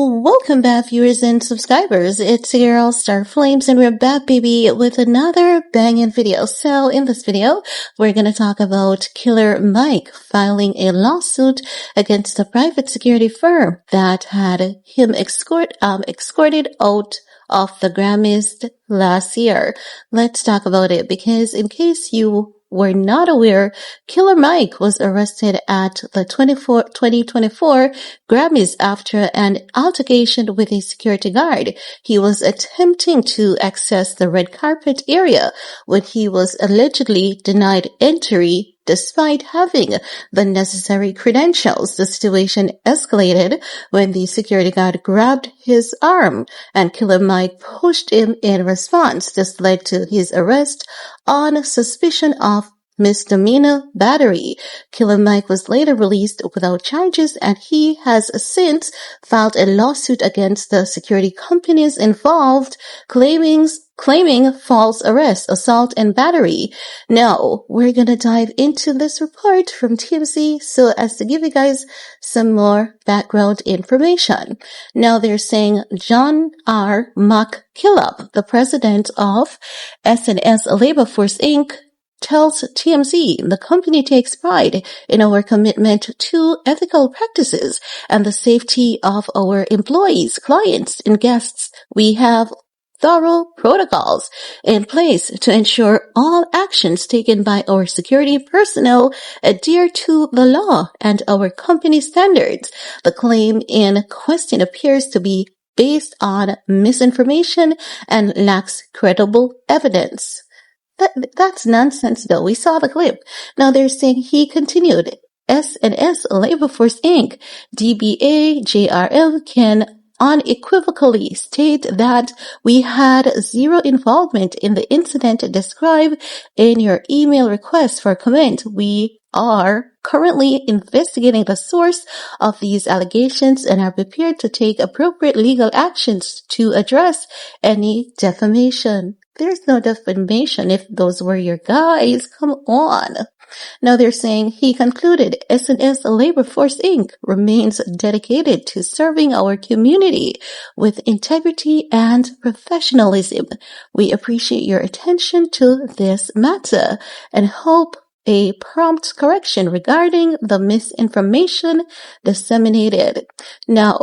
Welcome back, viewers and subscribers. It's your girl, Star Flames, and we're back, baby, with another banging video. So, in this video, we're gonna talk about Killer Mike filing a lawsuit against a private security firm that had him escorted out of the Grammys last year. Let's talk about it, because in case you were not aware, Killer Mike was arrested at the 2024 Grammys after an altercation with a security guard. He was attempting to access the red carpet area when he was allegedly denied entry despite having the necessary credentials. The situation escalated when the security guard grabbed his arm and Killer Mike pushed him in response. This led to his arrest on suspicion of misdemeanor battery. Killer Mike was later released without charges, and he has since filed a lawsuit against the security companies involved, claiming false arrest, assault, and battery. Now, we're gonna dive into this report from TMZ so as to give you guys some more background information. Now, they're saying John R. McKillop, the president of S&S Labor Force Inc., tells TMZ, the company takes pride in our commitment to ethical practices and the safety of our employees, clients, and guests. We have thorough protocols in place to ensure all actions taken by our security personnel adhere to the law and our company standards. The claim in question appears to be based on misinformation and lacks credible evidence. That's nonsense, though. We saw the clip. Now they're saying he continued. S&S Labor Force Inc., DBA JRL can unequivocally state that we had zero involvement in the incident described in your email request for comment. We are currently investigating the source of these allegations and are prepared to take appropriate legal actions to address any defamation. There's no defamation if those were your guys. Come on. Now they're saying he concluded S&S Labor Force Inc. remains dedicated to serving our community with integrity and professionalism. We appreciate your attention to this matter and hope a prompt correction regarding the misinformation disseminated. Now,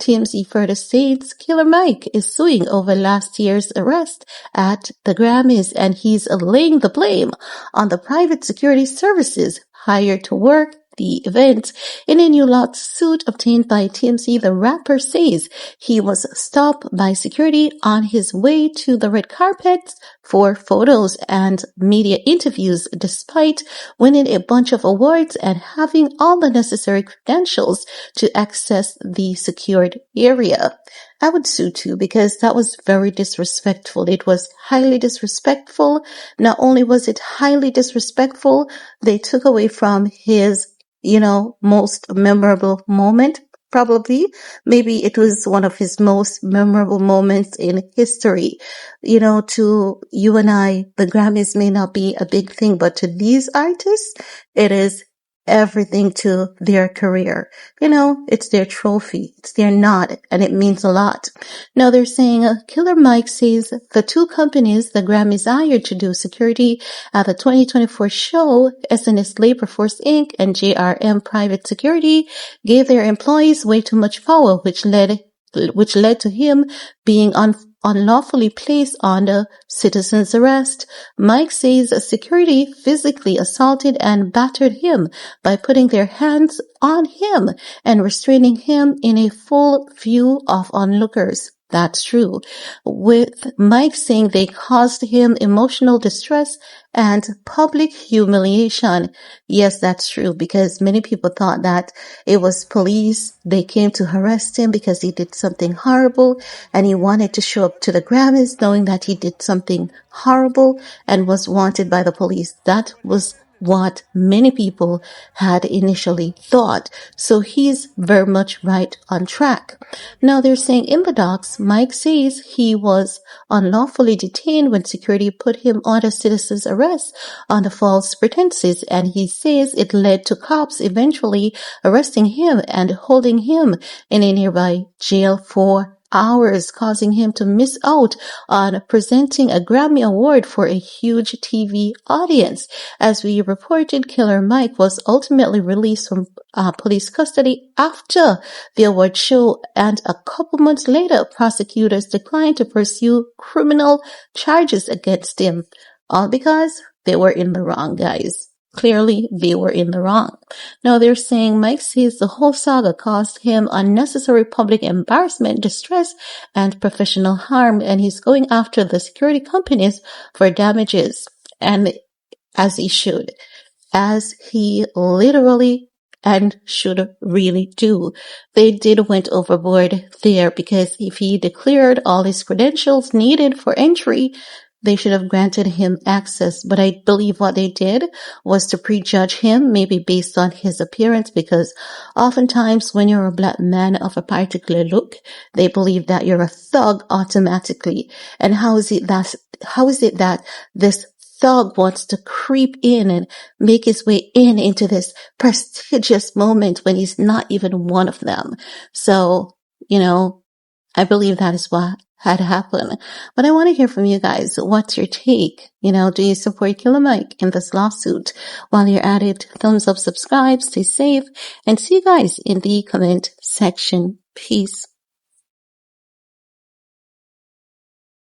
TMZ further states Killer Mike is suing over last year's arrest at the Grammys, and he's laying the blame on the private security services hired to work the event. In a new lawsuit obtained by TMZ, the rapper says he was stopped by security on his way to the red carpet for photos and media interviews, despite winning a bunch of awards and having all the necessary credentials to access the secured area. I would sue too, because that was very disrespectful. It was highly disrespectful. Not only was it highly disrespectful, they took away from his most memorable moment. Probably, maybe it was one of his most memorable moments in history. To you and I, the Grammys may not be a big thing, but to these artists, it is everything to their career. It's their trophy. It's their nod, and it means a lot. Now they're saying Killer Mike says the two companies the Grammys hired to do security at the 2024 show, S&S Labor Force Inc. and JRM Private Security, gave their employees way too much power, which led to him being unlawfully placed under citizen's arrest. Mike says security physically assaulted and battered him by putting their hands on him and restraining him in a full view of onlookers. That's true. With Mike saying they caused him emotional distress and public humiliation. Yes, that's true, because many people thought that it was police. They came to arrest him because he did something horrible, and he wanted to show up to the Grammys knowing that he did something horrible and was wanted by the police. That was what many people had initially thought. So he's very much right on track. Now they're saying in the docs, Mike says he was unlawfully detained when security put him under citizen's arrest on the false pretenses, and he says it led to cops eventually arresting him and holding him in a nearby jail for hours, causing him to miss out on presenting a Grammy Award for a huge TV audience. As we reported, Killer Mike was ultimately released from police custody after the award show, and a couple months later, prosecutors declined to pursue criminal charges against him, all because they were in the wrong, guys. Clearly, they were in the wrong. Now they're saying Mike says the whole saga caused him unnecessary public embarrassment, distress, and professional harm, and he's going after the security companies for damages. And as he literally and should really do. They did went overboard there, because if he declared all his credentials needed for entry, they should have granted him access. But I believe what they did was to prejudge him, maybe based on his appearance, because oftentimes when you're a black man of a particular look, they believe that you're a thug automatically. And how is it that this thug wants to creep in and make his way into this prestigious moment when he's not even one of them? So, I believe that is what had happened. But I want to hear from you guys. What's your take? Do you support Killer Mike in this lawsuit? While you're at it, thumbs up, subscribe, stay safe, and see you guys in the comment section. Peace.